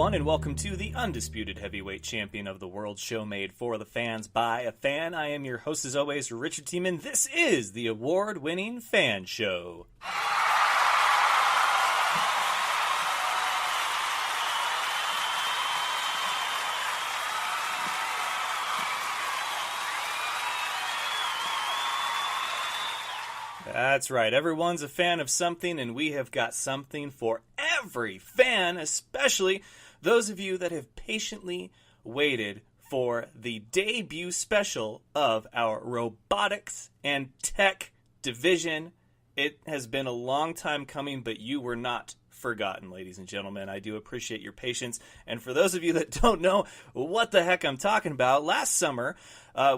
everyone, and welcome to the undisputed heavyweight champion of the world show made for the fans by a fan. I am your host, as always, Richard Tiemann. This is the award-winning Fan Show. That's right. Everyone's a fan of something, and we have got something for every fan, especially those of you that have patiently waited for the debut special of our Robotics and Tech Division. It has been a long time coming, but you were not forgotten, ladies and gentlemen. I do appreciate your patience. And for those of you that don't know what the heck I'm talking about, last summer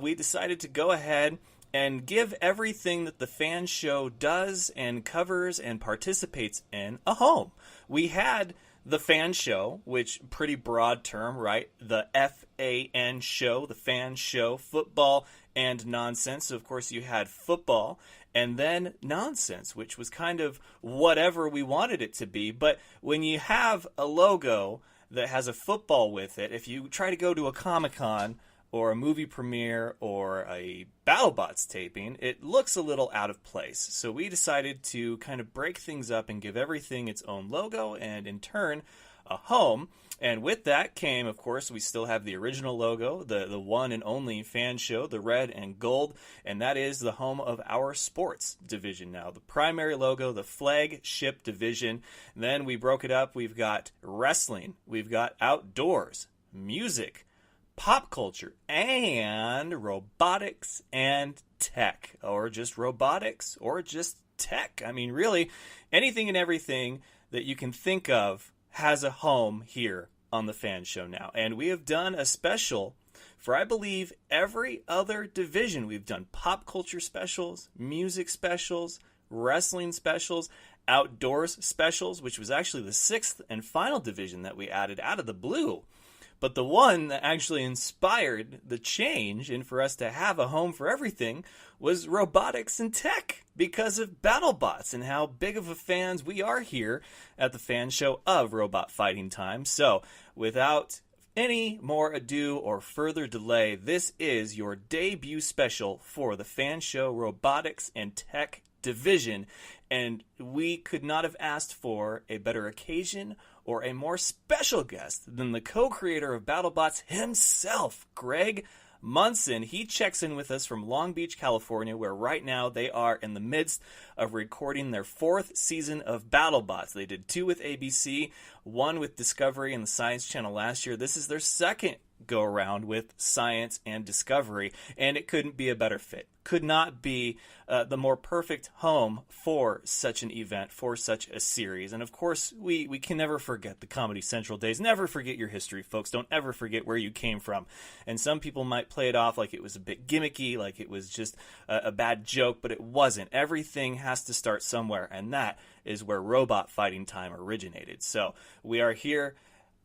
we decided to go ahead and give everything that the Fan Show does and covers and participates in a home. We had the Fan Show, which pretty broad term, right? The F.A.N. show, the Fan Show, football and nonsense. So of course you had football and then nonsense, which was kind of whatever we wanted it to be. But when you have a logo that has a football with it, if you try to go to a Comic-Con or a movie premiere or a Battlebots taping, it looks a little out of place. So we decided to kind of break things up and give everything its own logo and in turn a home. And with that came, of course, we still have the original logo, the one and only Fan Show, the red and gold, and that is the home of our sports division now. The primary logo, the flagship division. And then we broke it up. We've got wrestling, we've got outdoors, music, pop culture, and robotics and tech, or just robotics, or just tech. I mean, really, anything and everything that you can think of has a home here on the Fan Show now. And we have done a special for, I believe, every other division. We've done pop culture specials, music specials, wrestling specials, outdoors specials, which was actually the sixth and final division that we added out of the blue. But the one that actually inspired the change and for us to have a home for everything was robotics and tech, because of Battlebots and how big of a fans we are here at the Fan Show of Robot Fighting Time. So without any more ado or further delay, this is your debut special for the Fan Show Robotics and Tech Division. And we could not have asked for a better occasion or a more special guest than the co-creator of Battlebots himself, Greg Munson. He checks in with us from Long Beach, California, where right now they are in the midst of recording their fourth season of Battlebots. They did 2 with ABC, 1 with Discovery and the Science Channel last year. This is their second go around with Science and Discovery, and it couldn't be a better fit. Could not be the more perfect home for such an event, for such a series. And of course, we can never forget the Comedy Central days. Never forget your history, folks. Don't ever forget where you came from. And some people might play it off like it was a bit gimmicky, like it was just a bad joke, but it wasn't. Everything has to start somewhere, and that is where Robot Fighting Time originated. So we are here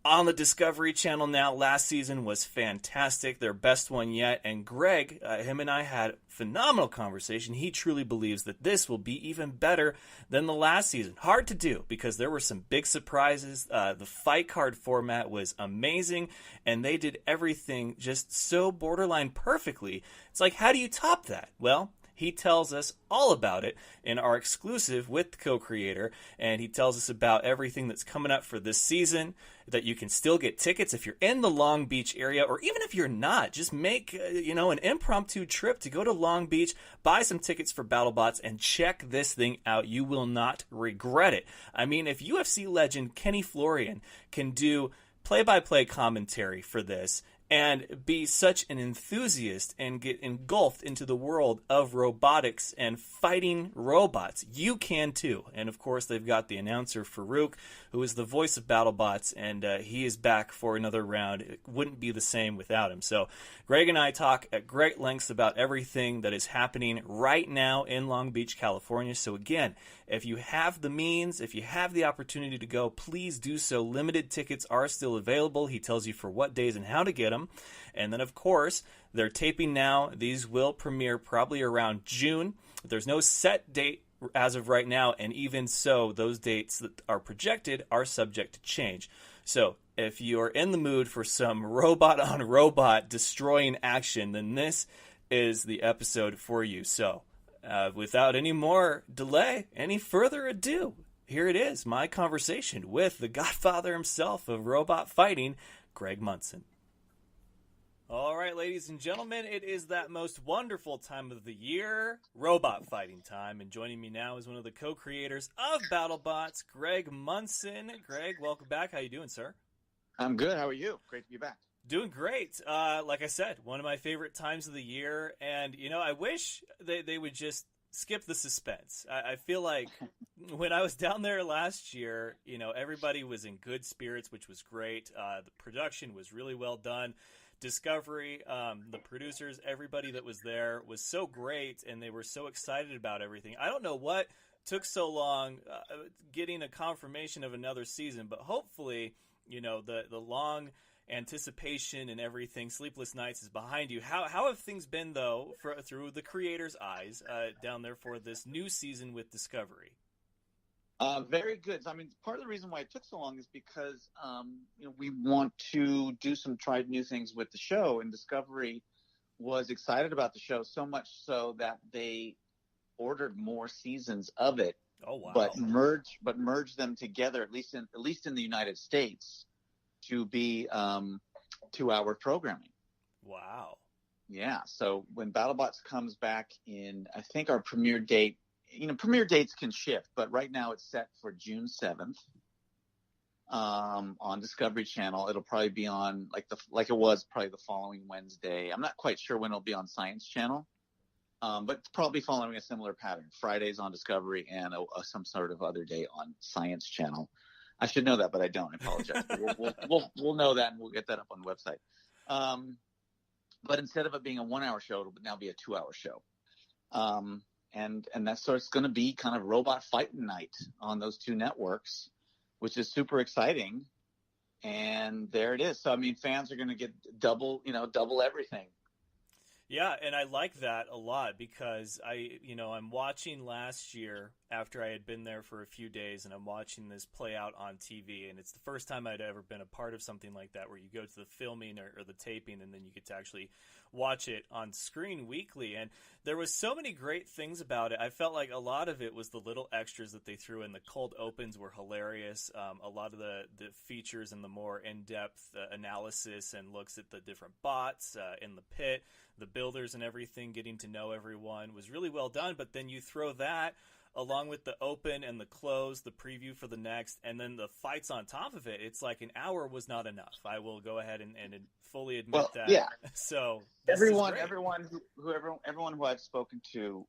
on the Discovery Channel now. Last season was fantastic, their best one yet. And Greg, him and I had a phenomenal conversation. He truly believes that this will be even better than the last season. Hard to do because there were some big surprises. The fight card format was amazing, and they did everything just so borderline perfectly. It's like, how do you top that? Well, he tells us all about it in our exclusive with the co-creator, and he tells us about everything that's coming up for this season, that you can still get tickets if you're in the Long Beach area, or even if you're not, just make an impromptu trip to go to Long Beach, buy some tickets for Battlebots, and check this thing out. You will not regret it. I mean, if UFC legend Kenny Florian can do play-by-play commentary for this and be such an enthusiast and get engulfed into the world of robotics and fighting robots, you can too. And of course, they've got the announcer Farouk, who is the voice of Battlebots, and he is back for another round. It wouldn't be the same without him. So Greg and I talk at great lengths about everything that is happening right now in Long Beach, California. So again, if you have the means, if you have the opportunity to go, please do so. Limited tickets are still available. He tells you for what days and how to get them. And then, of course, they're taping now. These will premiere probably around June. There's no set date as of right now, and even so, those dates that are projected are subject to change. So if you're in the mood for some robot on robot destroying action, then this is the episode for you. So without any more delay, any further ado, here it is, my conversation with the godfather himself of robot fighting, Greg Munson. All right, ladies and gentlemen, it is that most wonderful time of the year, robot fighting time. And joining me now is one of the co-creators of Battlebots, Greg Munson. Greg, welcome back. How you doing, sir? I'm good. How are you? Great to be back. Doing great. Like I said, one of my favorite times of the year. And, I wish they would just skip the suspense. I feel like when I was down there last year, everybody was in good spirits, which was great. The production was really well done. Discovery, the producers, everybody that was there was so great, and they were so excited about everything. I don't know what took so long getting a confirmation of another season, but hopefully, the long anticipation and everything, sleepless nights, is behind you. How have things been, though, through the creators' eyes down there for this new season with Discovery? Very good. I mean, part of the reason why it took so long is because, we want to do some tried new things with the show, and Discovery was excited about the show so much so that they ordered more seasons of it. Oh, wow. But merged them together, at least in the United States, to be 2-hour programming. Wow. Yeah. So when Battlebots comes back in, I think our premiere date, premiere dates can shift, but right now it's set for June 7th on Discovery Channel. It'll probably be on like it was probably the following Wednesday. I'm not quite sure when it'll be on Science Channel, but it's probably following a similar pattern. Fridays on Discovery and some sort of other day on Science Channel. I should know that, but I don't. I apologize. We'll know that, and we'll get that up on the website. But instead of it being a 1-hour show, it'll now be a 2-hour show. And that's so it's going to be kind of robot fighting night on those two networks, which is super exciting. And there it is. So, I mean, fans are going to get double everything. Yeah, and I like that a lot because I'm watching last year after I had been there for a few days, and I'm watching this play out on TV, and it's the first time I'd ever been a part of something like that where you go to the filming or the taping, and then you get to actually watch it on screen weekly. And there was so many great things about it. I felt like a lot of it was the little extras that they threw in. The cold opens were hilarious. A lot of the features and the more in-depth analysis and looks at the different bots in the pit, the builders and everything, getting to know everyone was really well done. But then you throw that along with the open and the close, the preview for the next, and then the fights on top of it. It's like an hour was not enough. I will go ahead and fully admit that. Yeah. So everyone who I've spoken to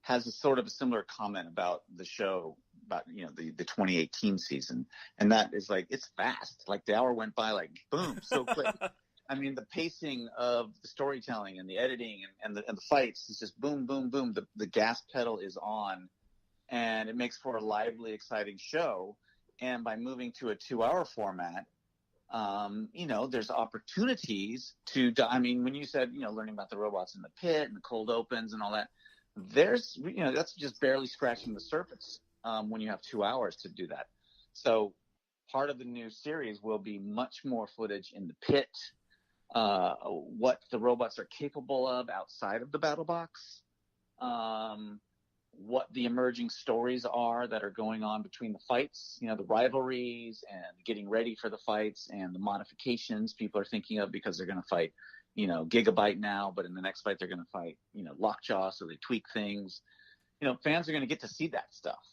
has a sort of a similar comment about the show, about the 2018 season, and that is like it's fast. Like the hour went by like boom, so quick. I mean, the pacing of the storytelling and the editing and the fights is just boom, boom, boom. The gas pedal is on, and it makes for a lively, exciting show. And by moving to a 2-hour format, there's opportunities to. I mean, when you said learning about the robots in the pit and the cold opens and all that, there's that's just barely scratching the surface when you have 2 hours to do that. So part of the new series will be much more footage in the pit. What the robots are capable of outside of the battle box, what the emerging stories are that are going on between the fights, the rivalries and getting ready for the fights and the modifications people are thinking of because they're going to fight, Gigabyte now, but in the next fight they're going to fight, Lockjaw, so they tweak things. Fans are going to get to see that stuff.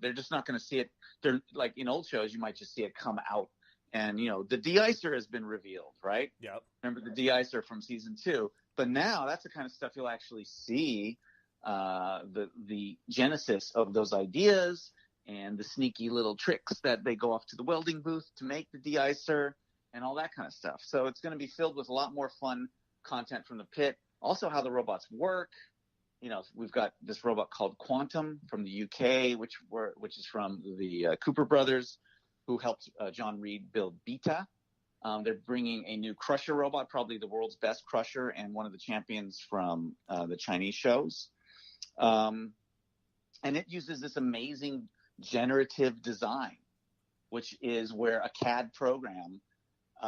They're just not going to see it. They're like in old shows, you might just see it come out. And, the de-icer has been revealed, right? Yep. Remember the de-icer from season 2. But now that's the kind of stuff you'll actually see the genesis of those ideas and the sneaky little tricks that they go off to the welding booth to make the de-icer and all that kind of stuff. So it's going to be filled with a lot more fun content from the pit. Also how the robots work. We've got this robot called Quantum from the UK, which is from the Cooper brothers, who helped John Reed build Beta. They're bringing a new Crusher robot, probably the world's best Crusher and one of the champions from the Chinese shows. And it uses this amazing generative design which is where a CAD program,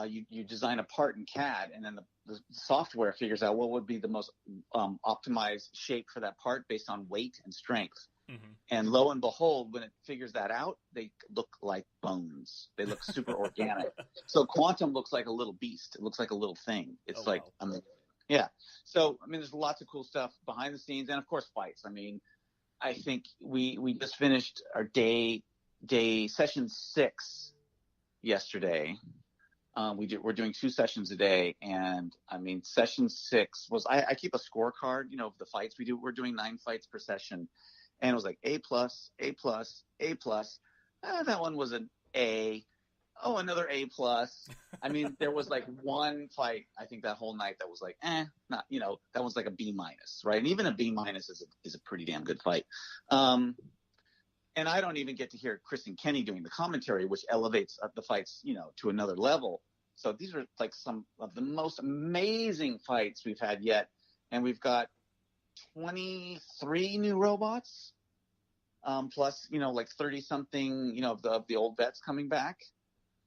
you design a part in CAD, and then the software figures out what would be the most optimized shape for that part based on weight and strength. Mm-hmm. And lo and behold, when it figures that out, they look like bones. They look super organic. So Quantum looks like a little beast. It looks like a little thing. It's wow. Yeah. So, I mean, there's lots of cool stuff behind the scenes, and of course, fights. I mean, I think we just finished our day session 6 yesterday. We're doing 2 sessions a day, and I mean, session 6 was I keep a scorecard, of the fights we do. We're doing 9 fights per session, and it was like A+, A+, A+. That one was an A. Oh, another A+. I mean, there was like one fight, I think, that whole night that was like, not, that was like a B-, right? And even a B- is a pretty damn good fight. And I don't even get to hear Chris and Kenny doing the commentary, which elevates the fights, to another level. So these are like some of the most amazing fights we've had yet. And we've got 23 new robots, plus, like 30 something, of the old vets coming back.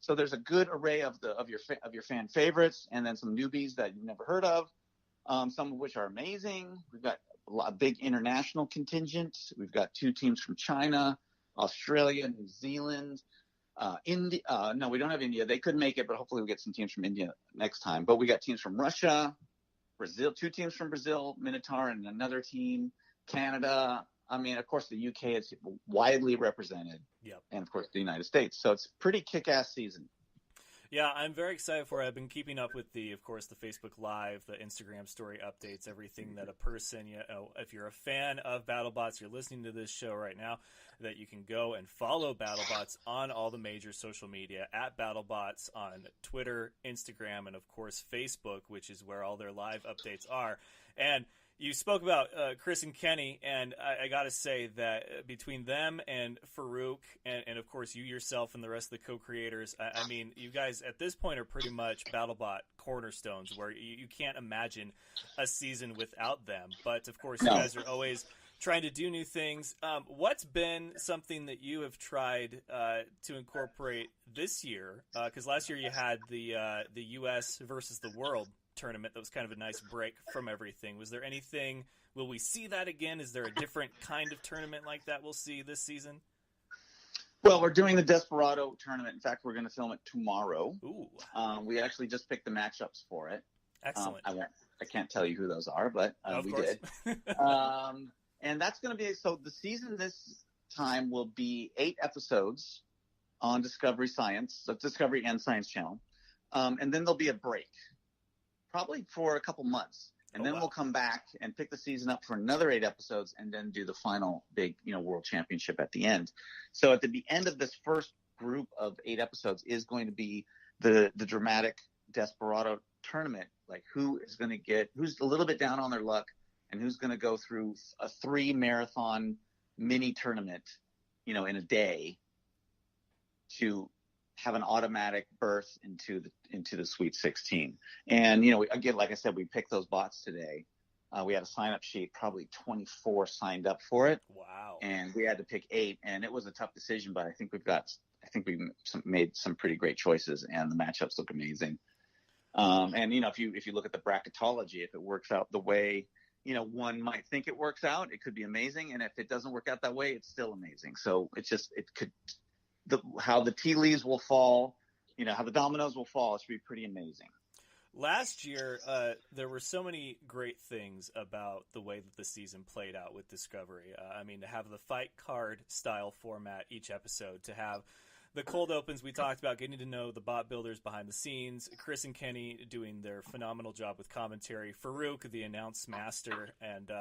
So there's a good array of your fan favorites, and then some newbies that you've never heard of, some of which are amazing. We've got a big international contingent. We've got 2 teams from China, Australia, New Zealand, India. No, we don't have India. They couldn't make it, but hopefully we'll get some teams from India next time. But we got teams from Russia, Brazil, 2 teams from Brazil, Minotaur, and another team, Canada. I mean, of course, the UK is widely represented. Yep. And, of course, the United States. So it's a pretty kick-ass season. Yeah, I'm very excited for it. I've been keeping up with the Facebook Live, the Instagram story updates, everything that a person, if you're a fan of BattleBots, you're listening to this show right now, that you can go and follow BattleBots on all the major social media, at BattleBots on Twitter, Instagram, and, of course, Facebook, which is where all their live updates are. And you spoke about Chris and Kenny, and I got to say that between them and Farouk, and of course you yourself and the rest of the co-creators, I mean, you guys at this point are pretty much BattleBot cornerstones, where you can't imagine a season without them. But of course, you guys are always trying to do new things. What's been something that you have tried to incorporate this year? Because last year you had the U.S. versus the world tournament that was kind of a nice break from everything. Was there anything, will we see that again? Is there a different kind of tournament like that we'll see this season? Well, we're doing the Desperado tournament. In fact, we're going to film it tomorrow. Ooh. We actually just picked the matchups for it. Excellent. I can't tell you who those are, but we did. And that's going to be, so the season this time will be 8 episodes on Discovery and Science Channel. And then there'll be a break, probably for a couple months. And then we'll come back and pick the season up for another 8 episodes, and then do the final big, world championship at the end. So at the end of this first group of 8 episodes is going to be the dramatic Desperado tournament. Like who's a little bit down on their luck, and who's going to go through a 3 marathon mini tournament, in a day to have an automatic berth into the Sweet 16. And, again, like I said, we picked those bots today. We had a sign-up sheet, probably 24 signed up for it. Wow. And we had to pick 8, and it was a tough decision, but I think we made some pretty great choices, and the matchups look amazing. And, if you look at the bracketology, if it works out the way, one might think it works out, it could be amazing. And if it doesn't work out that way, it's still amazing. So how the tea leaves will fall, how the dominoes will fall, it should be pretty amazing. Last year, there were so many great things about the way that the season played out with Discovery. To have the fight card style format each episode, to have the cold opens we talked about, getting to know the bot builders behind the scenes, Chris and Kenny doing their phenomenal job with commentary, Farouk, the announce master, and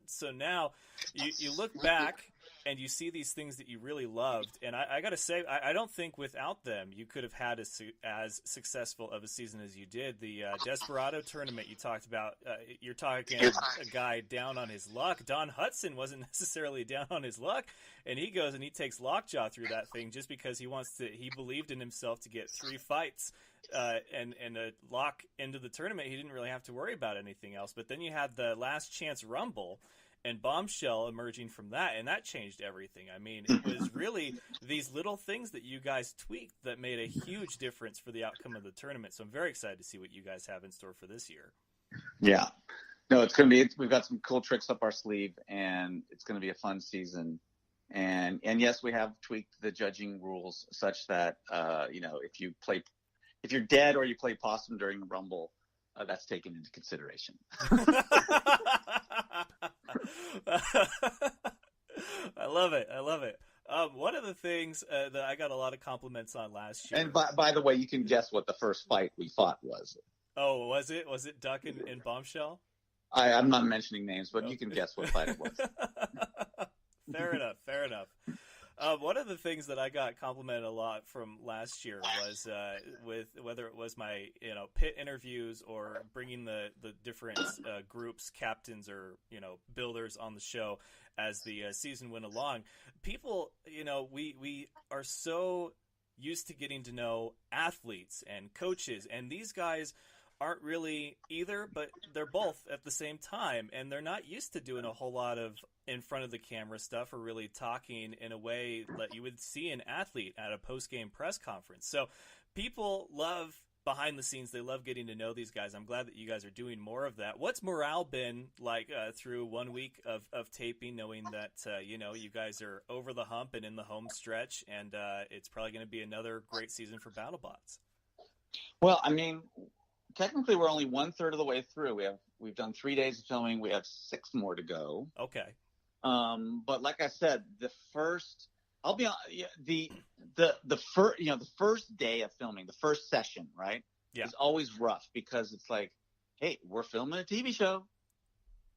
so now you look back and you see these things that you really loved, and I got to say, I don't think without them you could have had as successful of a season as you did. The Desperado tournament you talked about, you're talking a guy down on his luck. Don Hudson wasn't necessarily down on his luck, and he goes and he takes Lockjaw through that thing just because he believed in himself to get 3 fights and a lock into the tournament. He didn't really have to worry about anything else. But then you had the Last Chance Rumble, and Bombshell emerging from that, and that changed everything. I mean, it was really these little things that you guys tweaked that made a huge difference for the outcome of the tournament. So I'm very excited to see what you guys have in store for this year. Yeah. No, it's going to be, we've got some cool tricks up our sleeve, and it's going to be a fun season. And yes, we have tweaked the judging rules such that, if you're dead or you play possum during the Rumble, that's taken into consideration. I love it. One of the things that I got a lot of compliments on last year. And by the way, you can guess what the first fight we fought was. Oh, was it? Was it Duck and Bombshell? I'm not mentioning names, but you can guess what fight it was. Fair enough. One of the things that I got complimented a lot from last year was with whether it was my pit interviews or bringing the different groups, captains, or builders on the show as the season went along. People, we are so used to getting to know athletes and coaches, and these guys aren't really either, but they're both at the same time, and they're not used to doing a whole lot of in front of the camera stuff or really talking in a way that you would see an athlete at a post-game press conference. So people love behind the scenes. They love getting to know these guys. I'm glad that you guys are doing more of that. What's morale been like through 1 week of taping, knowing that, you guys are over the hump and in the home stretch, and it's probably going to be another great season for Battlebots? Well, I mean, technically we're only 1/3 of the way through. We've done 3 days of filming. We have 6 more to go. Okay. But like I said, the first day of filming, the first session, right? Yeah. Is always rough because it's like, hey, we're filming a TV show.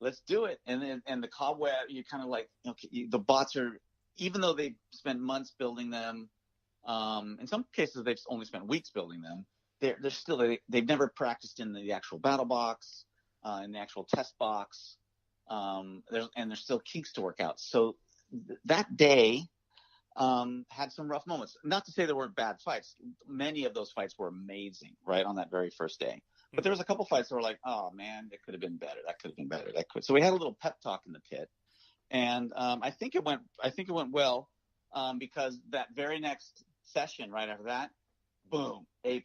Let's do it. And the cobweb, you're kind of like, okay, the bots are, even though they've spent months building them, in some cases they've only spent weeks building them. They're still, they've never practiced in the actual battle box, in the actual test box. There's still kinks to work out. So that day had some rough moments. Not to say there weren't bad fights. Many of those fights were amazing, right, on that very first day. But there was a couple fights that were like, oh man, it could have been better. That could have been better. So we had a little pep talk in the pit, and I think it went well, because that very next session right after that, boom, A+,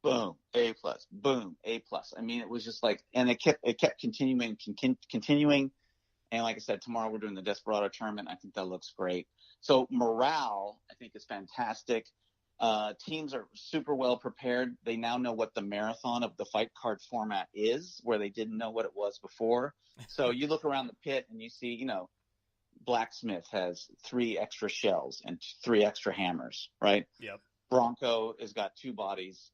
boom, A+, boom, A+. I mean, it was just like, and it kept continuing. And like I said, tomorrow we're doing the Desperado tournament. I think that looks great. So morale, I think, is fantastic. Teams are super well prepared. They now know what the marathon of the fight card format is, where they didn't know what it was before. So you look around the pit and you see, Blacksmith has 3 extra shells and 3 extra hammers, right? Yep. Bronco has got 2 bodies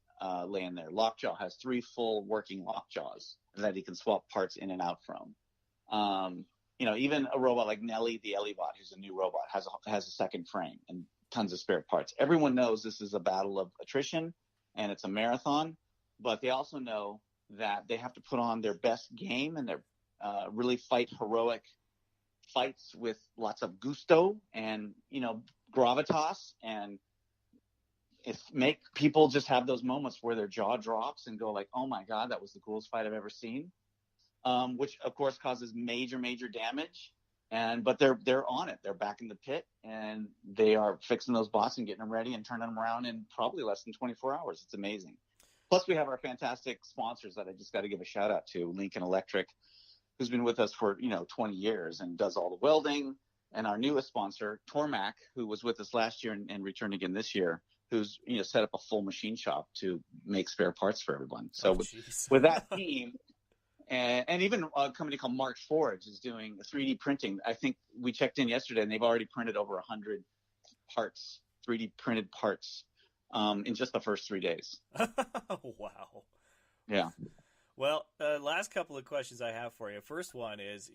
laying there. Lockjaw has 3 full working lockjaws that he can swap parts in and out from. Even a robot like Nelly, the Ellibot, who's a new robot, has a second frame and tons of spare parts. Everyone knows this is a battle of attrition and it's a marathon, but they also know that they have to put on their best game and really fight heroic fights with lots of gusto and, gravitas, and make people just have those moments where their jaw drops and go like, oh my God, that was the coolest fight I've ever seen. Which of course causes major, major damage. But they're on it. They're back in the pit and they are fixing those bots and getting them ready and turning them around in probably less than 24 hours. It's amazing. Plus we have our fantastic sponsors that I just got to give a shout out to, Lincoln Electric, who's been with us for, 20 years and does all the welding. And our newest sponsor, Tormac, who was with us last year and returned again this year, who's, set up a full machine shop to make spare parts for everyone. So with that team, and even a company called Mark Forge is doing 3D printing. I think we checked in yesterday and they've already printed over 100 parts, 3D printed parts, in just the first 3 days. Wow. Yeah. Well, last couple of questions I have for you. First one is,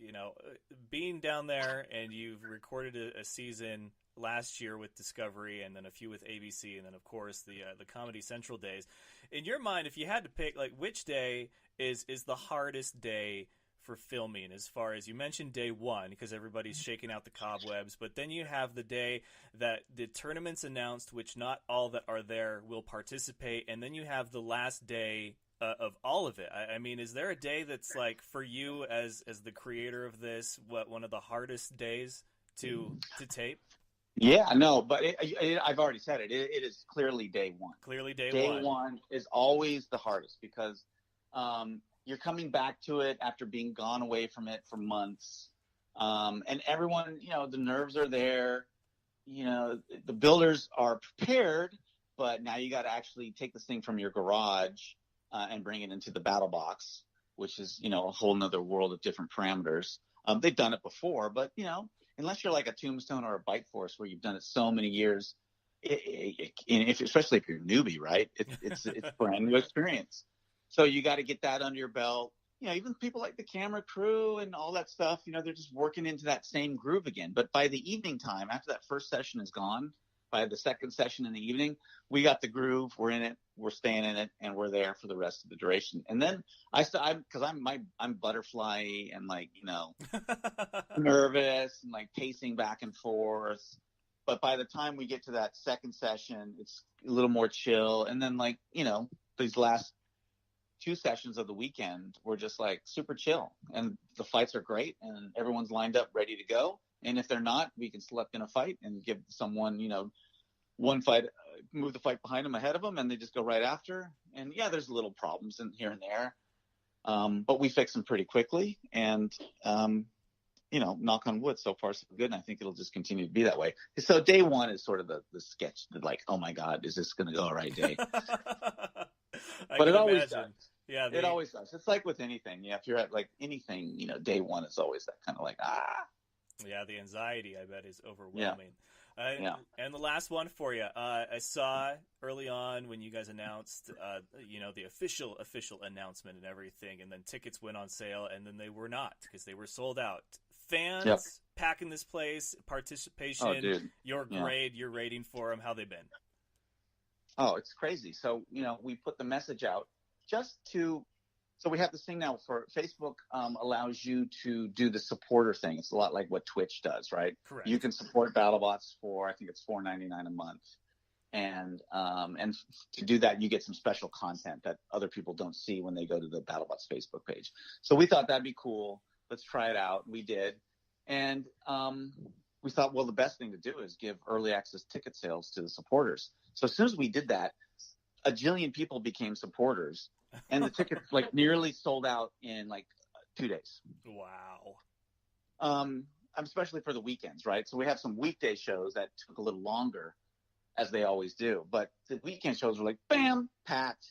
being down there and you've recorded a season last year with Discovery and then a few with ABC and then, of course, the Comedy Central days. In your mind, if you had to pick, like, which day is the hardest day for filming, as far as you mentioned day 1 because everybody's shaking out the cobwebs, but then you have the day that the tournament's announced, which not all that are there will participate, and then you have the last day of all of it. I mean, is there a day that's like for you as the creator of this, one of the hardest days to tape? Yeah, no, but I've already said it. It is clearly day one. Clearly day Day one. one is always the hardest because you're coming back to it after being gone away from it for months. And everyone, the nerves are there. The builders are prepared, but now you got to actually take this thing from your garage and bring it into the Battlebots, which is, a whole nother world of different parameters. They've done it before, but, unless you're like a Tombstone or a Bike Force where you've done it so many years, especially if you're a newbie, right? It's a brand new experience. So you got to get that under your belt. Even people like the camera crew and all that stuff, they're just working into that same groove again. But by the evening time, after that first session is gone, by the second session in the evening, we got the groove, we're in it, we're staying in it, and we're there for the rest of the duration. And then I'm butterfly and nervous and like pacing back and forth. But by the time we get to that second session, it's a little more chill. And then these last 2 sessions of the weekend were just like super chill, and the fights are great and everyone's lined up ready to go. And if they're not, we can select in a fight and give someone, one fight, move the fight behind them, ahead of them, and they just go right after. And yeah, there's little problems in here and there. But we fix them pretty quickly, and, knock on wood, so far so good. And I think it'll just continue to be that way. So day one is sort of the sketch that like, oh my God, is this going to go all right day? But it always does. Yeah, it always does. It's like with anything. Yeah, if you're at like anything, day one is always that kind of like, Yeah, the anxiety, I bet, is overwhelming. Yeah. And the last one for you. I saw early on when you guys announced, the official announcement and everything, and then tickets went on sale, and then they were not because they were sold out. Fans packing this place, participation, your grade, your rating for them, how they been? Oh, it's crazy. So, we put the message out so we have this thing now for Facebook allows you to do the supporter thing. It's a lot like what Twitch does, right? Correct. You can support Battlebots for, I think it's $4.99 a month. And to do that, you get some special content that other people don't see when they go to the Battlebots Facebook page. So we thought that'd be cool. Let's try it out. We did. And we thought, well, the best thing to do is give early access ticket sales to the supporters. So as soon as we did that, a jillion people became supporters, and the tickets nearly sold out in 2 days. Wow. Especially for the weekends, right? So we have some weekday shows that took a little longer, as they always do. But the weekend shows were bam, packed.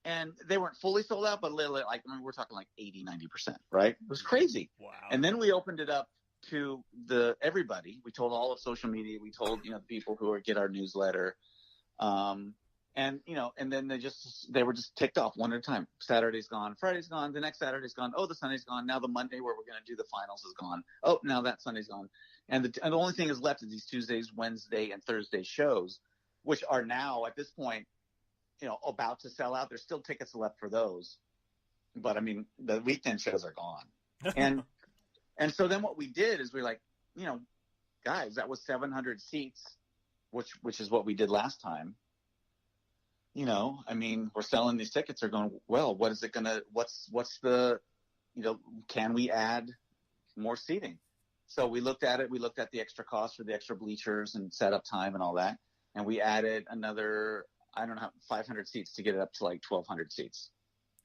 And they weren't fully sold out, but literally we're talking 80, 90%, right? It was crazy. Wow. And then we opened it up to everybody. We told all of social media. We told, the people who get our newsletter. And then they were just ticked off one at a time. Saturday's gone, Friday's gone, the next Saturday's gone. Oh, the Sunday's gone. Now the Monday where we're going to do the finals is gone. Oh, now that Sunday's gone. And the only thing is left is these Tuesdays, Wednesday, and Thursday shows, which are now at this point, about to sell out. There's still tickets left for those. But I mean, the weekend shows are gone. And so then what we did is we're guys, that was 700 seats, which is what we did last time. We're selling these tickets. They're going, well, what is it going to, what's the, can we add more seating? So we looked at it. We looked at the extra cost for the extra bleachers and setup time and all that. And we added another, 500 seats to get it up to 1,200 seats.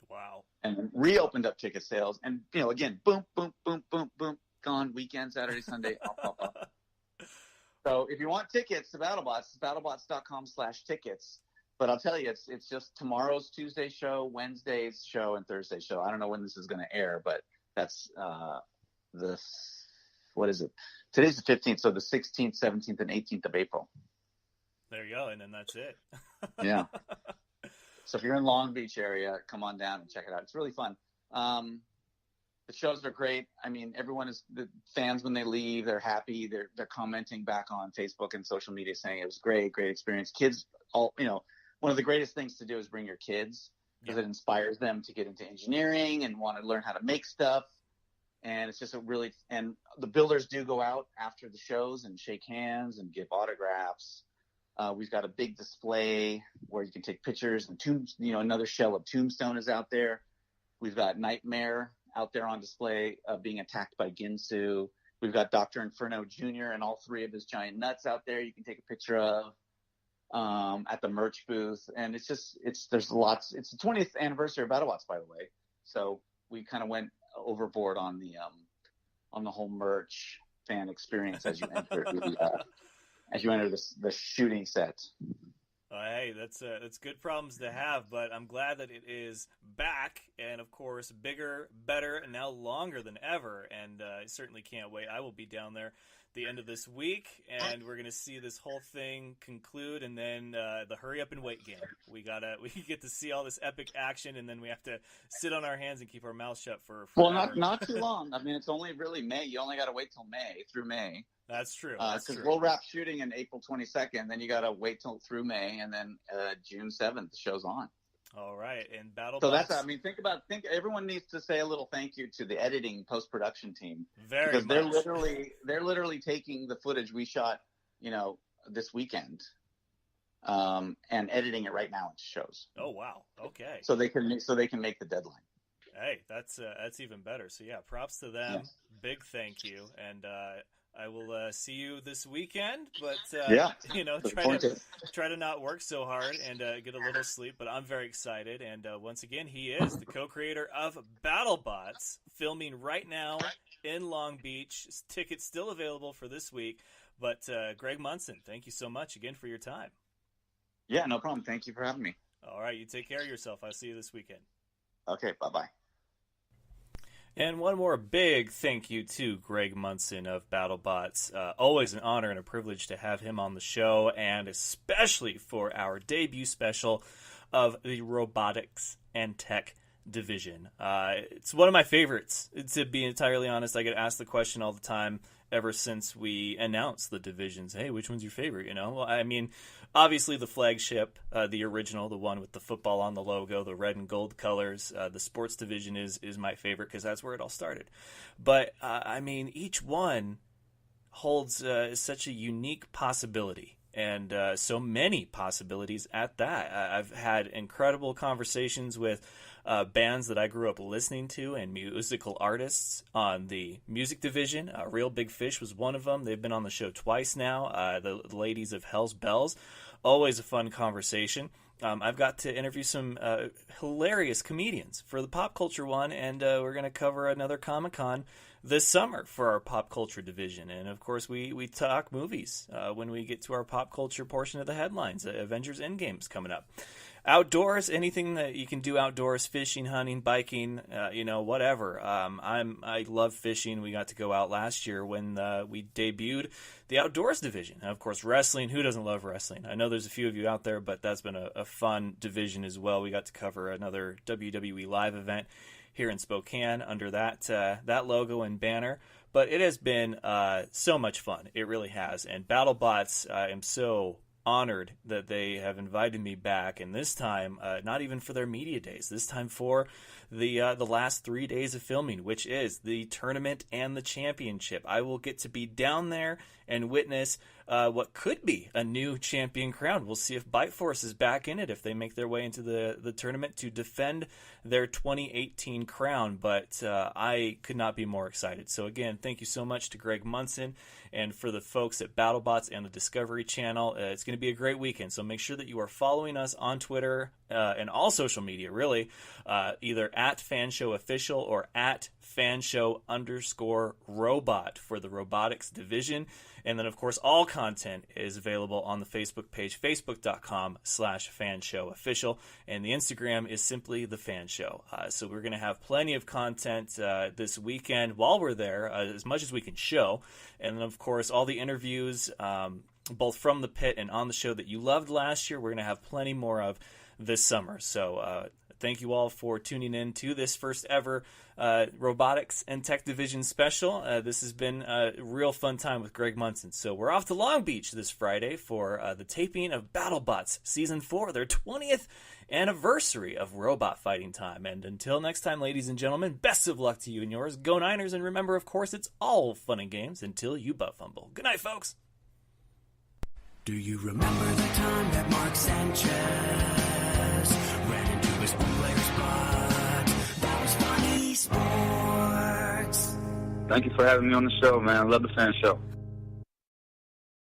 Wow. And reopened up ticket sales. And, again, boom, boom, boom, boom, boom, gone weekend, Saturday, Sunday, up. So if you want tickets to BattleBots, it's battlebots.com/tickets. But I'll tell you, it's just tomorrow's Tuesday show, Wednesday's show, and Thursday's show. I don't know when this is going to air, but that's what is it? Today's the 15th, so the 16th, 17th, and 18th of April. There you go, and then that's it. Yeah. So if you're in Long Beach area, come on down and check it out. It's really fun. The shows are great. I mean, the fans, when they leave, they're happy. They're commenting back on Facebook and social media saying it was great experience. Kids, one of the greatest things to do is bring your kids because it inspires them to get into engineering and want to learn how to make stuff. And it's just and the builders do go out after the shows and shake hands and give autographs. We've got a big display where you can take pictures, and another shell of Tombstone is out there. We've got Nightmare out there on display, being attacked by Ginsu. We've got Dr. Inferno Jr. and all 3 of his giant nuts out there you can take a picture of at the merch booth. And there's lots. It's the 20th anniversary of Battlebots, by the way. So we kind of went overboard on the whole merch fan experience as you enter the shooting set. Hey, that's good problems to have, but I'm glad that it is back, and of course, bigger, better, and now longer than ever. And I certainly can't wait. I will be down there the end of this week, and we're gonna see this whole thing conclude, and then the hurry up and wait game. We get to see all this epic action, and then we have to sit on our hands and keep our mouths shut for well, not too long. I mean, it's only really May. You only got to wait through May. That's true. Because we'll wrap shooting in April 22nd, then you got to wait through May, and then June 7th the show's on. All right, and Battlebots. So think everyone needs to say a little thank you to the editing post-production team. Very because much. they're literally taking the footage we shot, this weekend, and editing it right now into shows. Oh wow. Okay. So they can make the deadline. Hey, that's even better. So yeah, props to them. Yes. Big thank you, and I will see you this weekend, but try to not work so hard and get a little sleep. But I'm very excited, and once again, he is the co-creator of Battlebots, filming right now in Long Beach. Tickets still available for this week. But Greg Munson, thank you so much again for your time. Yeah, no problem. Thank you for having me. All right, you take care of yourself. I'll see you this weekend. Okay, bye-bye. And one more big thank you to Greg Munson of Battlebots. Always an honor and a privilege to have him on the show, and especially for our debut special of the Robotics and Tech Division. It's one of my favorites, to be entirely honest. I get asked the question all the time ever since we announced the divisions. Hey, which one's your favorite? Well, I mean, obviously the flagship, the original, the one with the football on the logo, the red and gold colors. The sports division is my favorite because that's where it all started. But, I mean, each one holds such a unique possibility, and so many possibilities at that. I've had incredible conversations with bands that I grew up listening to and musical artists on the music division. Real Big Fish was one of them. They've been on the show twice now. The ladies of Hell's Bells. Always a fun conversation. I've got to interview some hilarious comedians for the pop culture one, and we're going to cover another Comic-Con this summer for our pop culture division. And of course, we talk movies when we get to our pop culture portion of the headlines. Avengers Endgame's coming up. Outdoors, anything that you can do outdoors, fishing, hunting, biking, whatever. I love fishing. We got to go out last year when we debuted the outdoors division. And of course, wrestling. Who doesn't love wrestling? I know there's a few of you out there, but that's been a fun division as well. We got to cover another WWE live event here in Spokane under that logo and banner. But it has been so much fun. It really has. And Battlebots, I am so honored that they have invited me back, and this time not even for their media days, this time for the last 3 days of filming, which is the tournament and the championship. I will get to be down there and witness what could be a new champion crown. We'll see if Bite Force is back in it, if they make their way into the tournament to defend their 2018 crown. But I could not be more excited. So again, thank you so much to Greg Munson and for the folks at Battlebots and the Discovery Channel. It's going to be a great weekend, so make sure that you are following us on Twitter and all social media, really, either at FanShow Official or at FanShow_robot for the Robotics Division. And then, of course, all content is available on the Facebook page, facebook.com/FanShowOfficial. And the Instagram is simply The Fan Show. So we're going to have plenty of content this weekend while we're there, as much as we can show. And then, of course, all the interviews, both from the pit and on the show that you loved last year, we're going to have plenty more of this summer. So thank you all for tuning in to this first ever Robotics and Tech Division special. This has been a real fun time with Greg Munson. So we're off to Long Beach this Friday for the taping of Battlebots Season 4, their 20th anniversary of robot fighting time. And until next time, ladies and gentlemen, best of luck to you and yours. Go Niners, and remember, of course, it's all fun and games until you butt fumble. Good night, folks. Do you remember the time that Mark Sanchez ran into his own player's spot? That was funny sports. Thank you for having me on the show, man. I love the Fan Show.